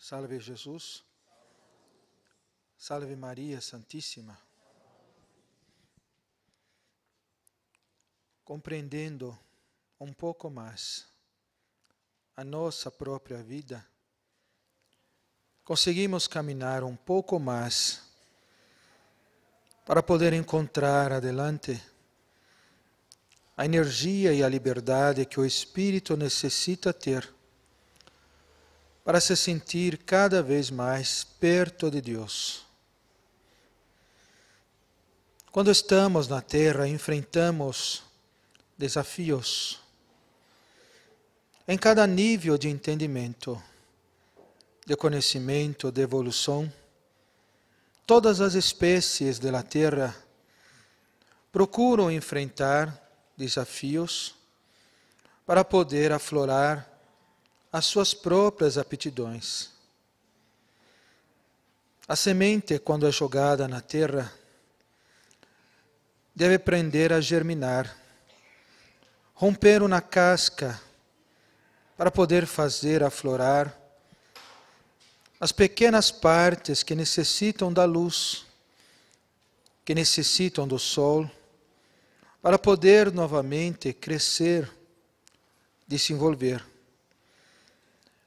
Salve Jesus, salve Maria Santíssima. Compreendendo um pouco mais a nossa própria vida, conseguimos caminhar um pouco mais para poder encontrar adelante a energia e a liberdade que o Espírito necessita ter para se sentir cada vez mais perto de Deus. Quando estamos na Terra, enfrentamos desafios em cada nível de entendimento, de conhecimento, de evolução. Todas as espécies da Terra procuram enfrentar desafios para poder aflorar as suas próprias aptidões. A semente, quando é jogada na terra, deve aprender a germinar, romper uma casca para poder fazer aflorar as pequenas partes que necessitam da luz, que necessitam do sol, para poder novamente crescer, desenvolver.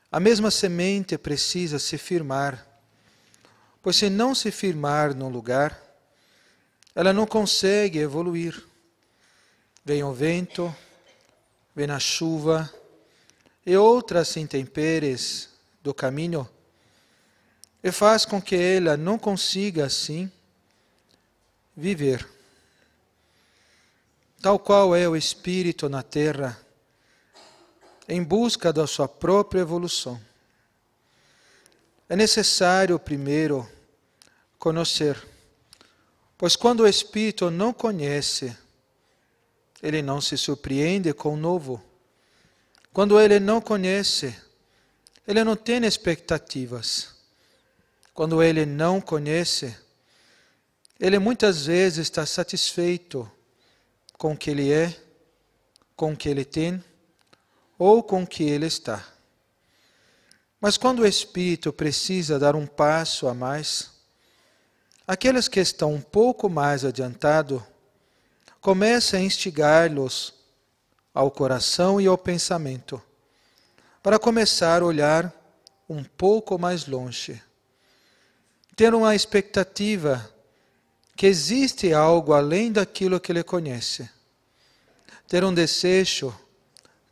A mesma semente precisa se firmar, pois se não se firmar num lugar, ela não consegue evoluir. Vem o vento, vem a chuva e outras intempéries do caminho, e faz com que ela não consiga assim viver. Tal qual é o Espírito na terra, em busca da sua própria evolução. É necessário primeiro conhecer, pois quando o Espírito não conhece, ele não se surpreende com o novo. Quando ele não conhece, ele não tem expectativas. Quando ele não conhece, ele muitas vezes está satisfeito com o que ele é, com o que ele tem, ou com que ele está. Mas quando o Espírito precisa dar um passo a mais, aqueles que estão um pouco mais adiantados, começa a instigá-los ao coração e ao pensamento, para começar a olhar um pouco mais longe, ter uma expectativa que existe algo além daquilo que ele conhece, ter um desejo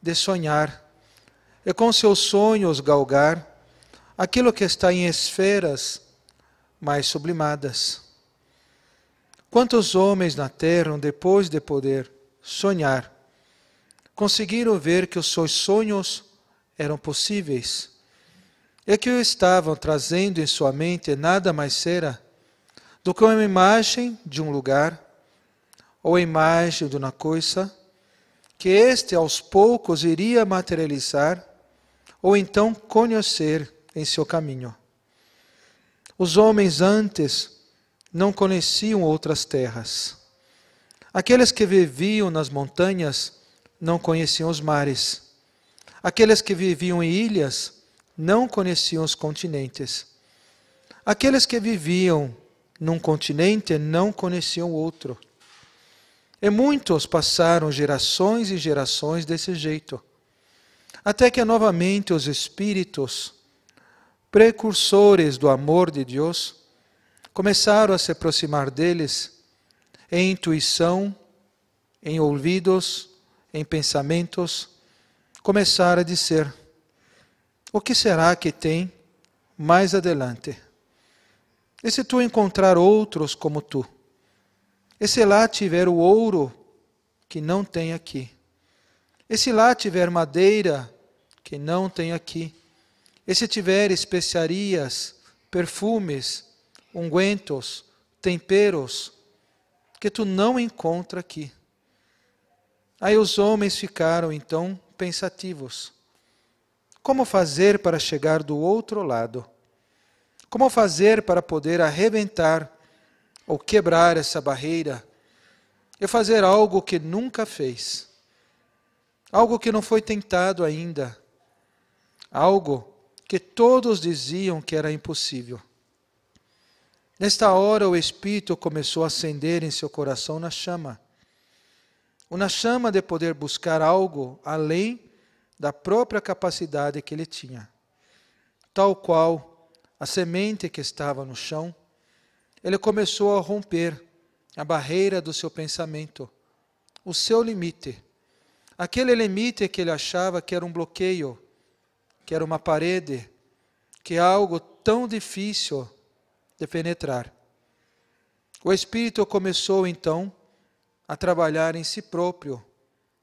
de sonhar, e com seus sonhos galgar aquilo que está em esferas mais sublimadas. Quantos homens na terra, depois de poder sonhar, conseguiram ver que os seus sonhos eram possíveis, e que o estavam trazendo em sua mente nada mais era do que uma imagem de um lugar, ou a imagem de uma coisa, que este aos poucos iria materializar ou então conhecer em seu caminho. Os homens antes não conheciam outras terras. Aqueles que viviam nas montanhas não conheciam os mares. Aqueles que viviam em ilhas não conheciam os continentes. Aqueles que viviam num continente não conheciam outro. E muitos passaram gerações e gerações desse jeito, até que novamente os espíritos, precursores do amor de Deus, começaram a se aproximar deles em intuição, em ouvidos, em pensamentos, começaram a dizer: o que será que tem mais adiante? E se tu encontrar outros como tu? E se lá tiver o ouro que não tem aqui? E se lá tiver madeira que não tem aqui? E se tiver especiarias, perfumes, ungüentos, temperos, que tu não encontra aqui? Aí os homens ficaram então pensativos. Como fazer para chegar do outro lado? Como fazer para poder arrebentar ou quebrar essa barreira e fazer algo que nunca fez, algo que não foi tentado ainda, algo que todos diziam que era impossível. Nesta hora o Espírito começou a acender em seu coração uma chama de poder buscar algo além da própria capacidade que ele tinha. Tal qual a semente que estava no chão, ele começou a romper a barreira do seu pensamento, o seu limite. Aquele limite que ele achava que era um bloqueio, que era uma parede, que é algo tão difícil de penetrar. O Espírito começou então a trabalhar em si próprio,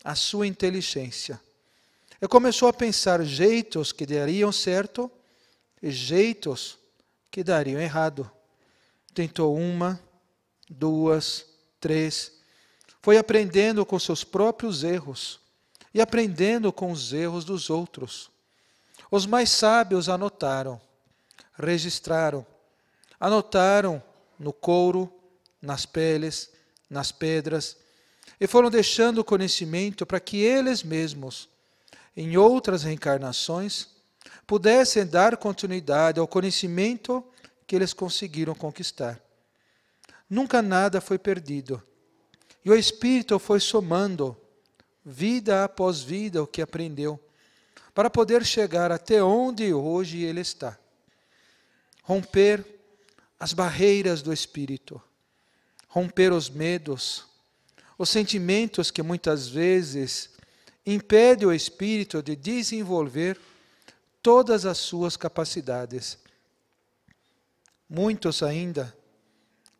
a sua inteligência. Ele começou a pensar jeitos que dariam certo e jeitos que dariam errado. Tentou 1, 2, 3. Foi aprendendo com seus próprios erros e aprendendo com os erros dos outros. Os mais sábios anotaram, registraram, anotaram no couro, nas peles, nas pedras, e foram deixando o conhecimento para que eles mesmos, em outras reencarnações, pudessem dar continuidade ao conhecimento que eles conseguiram conquistar. Nunca nada foi perdido. E o Espírito foi somando, vida após vida, o que aprendeu, para poder chegar até onde hoje ele está. Romper as barreiras do Espírito, romper os medos, os sentimentos que muitas vezes impedem o Espírito de desenvolver todas as suas capacidades. Muitos ainda,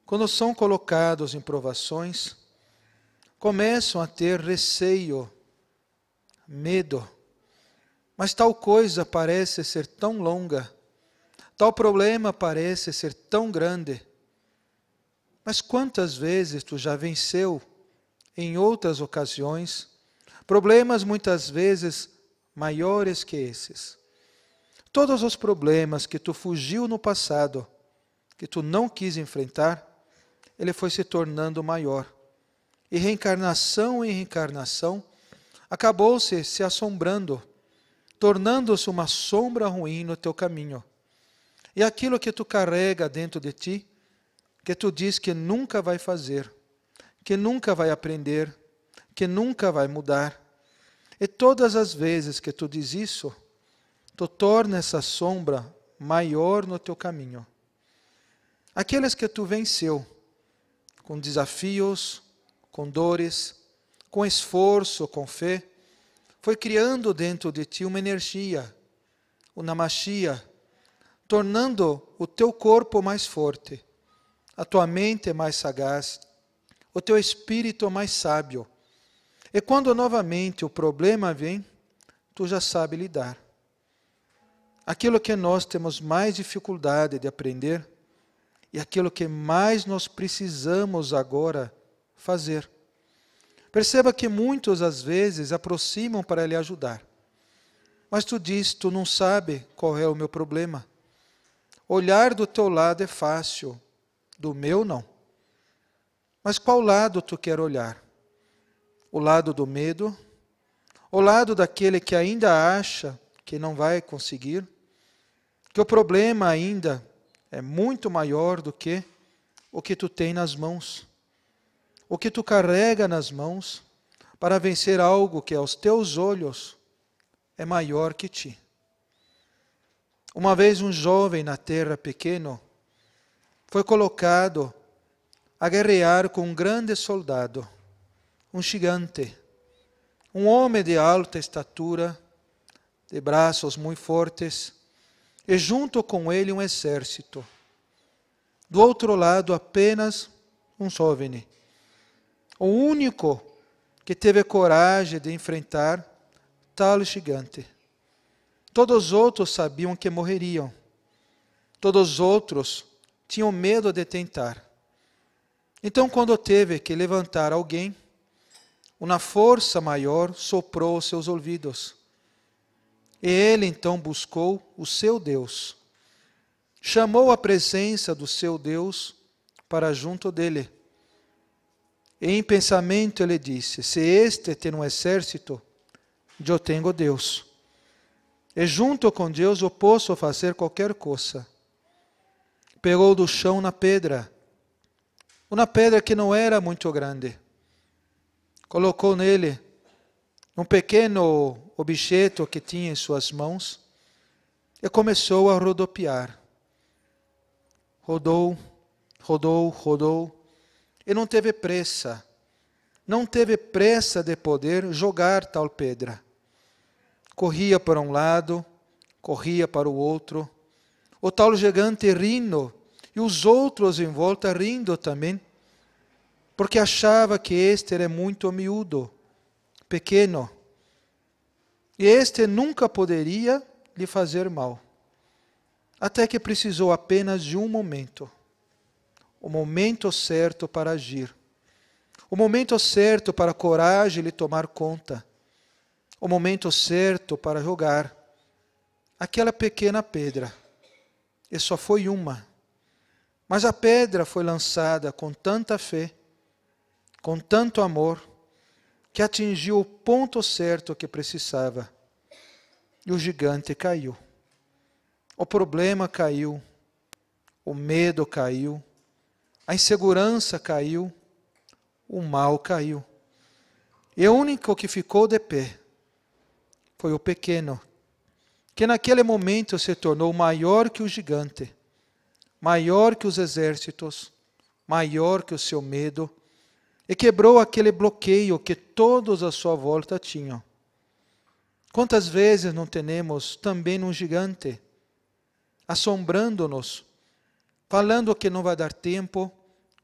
quando são colocados em provações, começam a ter receio, medo. Mas tal coisa parece ser tão longa, tal problema parece ser tão grande. Mas quantas vezes tu já venceu, em outras ocasiões, problemas muitas vezes maiores que esses? Todos os problemas que tu fugiu no passado, que tu não quis enfrentar, ele foi se tornando maior. E reencarnação em reencarnação, acabou-se se assombrando, tornando-se uma sombra ruim no teu caminho. E aquilo que tu carrega dentro de ti, que tu diz que nunca vai fazer, que nunca vai aprender, que nunca vai mudar. E todas as vezes que tu diz isso, tu torna essa sombra maior no teu caminho. Aqueles que tu venceu, com desafios, com dores, com esforço, com fé, foi criando dentro de ti uma energia, uma machia, tornando o teu corpo mais forte, a tua mente mais sagaz, o teu espírito mais sábio. E quando novamente o problema vem, tu já sabe lidar. Aquilo que nós temos mais dificuldade de aprender e aquilo que mais nós precisamos agora fazer. Perceba que muitos às vezes aproximam para lhe ajudar. Mas tu diz, tu não sabe qual é o meu problema. Olhar do teu lado é fácil, do meu não. Mas qual lado tu quer olhar? O lado do medo? O lado daquele que ainda acha que não vai conseguir? Que o problema ainda é muito maior do que o que tu tem nas mãos. O que tu carrega nas mãos para vencer algo que aos teus olhos é maior que ti. Uma vez um jovem na terra pequeno foi colocado a guerrear com um grande soldado, um gigante, um homem de alta estatura, de braços muito fortes, e junto com ele um exército. Do outro lado apenas um jovem, o único que teve coragem de enfrentar tal gigante. Todos os outros sabiam que morreriam. Todos os outros tinham medo de tentar. Então, quando teve que levantar alguém, uma força maior soprou os seus ouvidos. E ele então buscou o seu Deus. Chamou a presença do seu Deus para junto dele. E em pensamento ele disse, se este tem um exército, eu tenho Deus. E junto com Deus eu posso fazer qualquer coisa. Pegou do chão uma pedra que não era muito grande. Colocou nele um pequeno objeto que tinha em suas mãos e começou a rodopiar. Rodou, rodou, rodou, e não teve pressa. Não teve pressa de poder jogar tal pedra. Corria para um lado, corria para o outro. O tal gigante rindo, e os outros em volta rindo também, porque achava que este era muito miúdo, pequeno, e este nunca poderia lhe fazer mal. Até que precisou apenas de um momento, o momento certo para agir, o momento certo para a coragem lhe tomar conta, o momento certo para jogar aquela pequena pedra. E só foi uma. Mas a pedra foi lançada com tanta fé, com tanto amor, que atingiu o ponto certo que precisava. E o gigante caiu. O problema caiu. O medo caiu. A insegurança caiu. O mal caiu. E o único que ficou de pé foi o pequeno, que naquele momento se tornou maior que o gigante, maior que os exércitos, maior que o seu medo, e quebrou aquele bloqueio que todos à sua volta tinham. Quantas vezes não temos também um gigante assombrando-nos, falando que não vai dar tempo,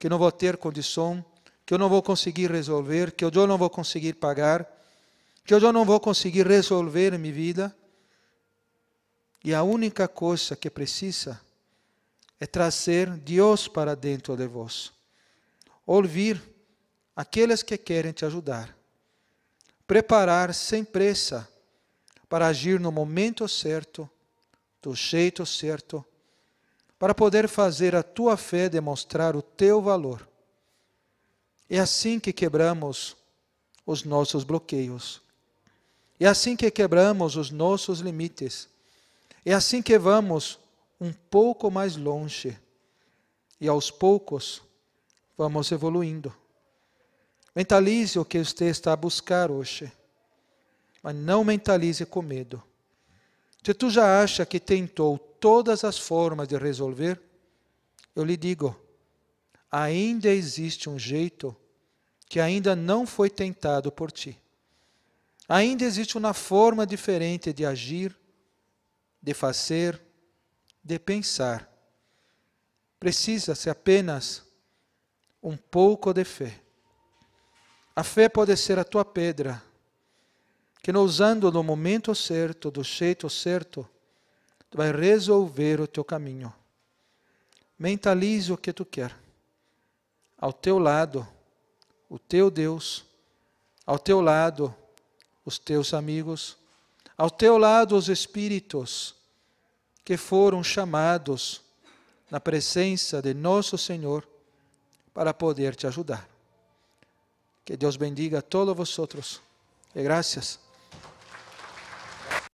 que não vou ter condição, que eu não vou conseguir resolver, que eu não vou conseguir pagar, que eu não vou conseguir resolver minha vida. E a única coisa que precisa é trazer Deus para dentro de vós. Ouvir aqueles que querem te ajudar. Preparar sem pressa para agir no momento certo, do jeito certo, para poder fazer a tua fé demonstrar o teu valor. É assim que quebramos os nossos bloqueios. É assim que quebramos os nossos limites. É assim que vamos um pouco mais longe. E aos poucos vamos evoluindo. Mentalize o que você está a buscar hoje. Mas não mentalize com medo. Se tu já acha que tentou todas as formas de resolver, eu lhe digo, ainda existe um jeito que ainda não foi tentado por ti. Ainda existe uma forma diferente de agir, de fazer, de pensar. Precisa-se apenas um pouco de fé. A fé pode ser a tua pedra, que usando no momento certo, do jeito certo, tu vai resolver o teu caminho. Mentalize o que tu quer. Ao teu lado, o teu Deus. Ao teu lado, os teus amigos, ao teu lado os espíritos que foram chamados na presença de nosso Senhor para poder te ajudar. Que Deus bendiga a todos vosotros. E graças.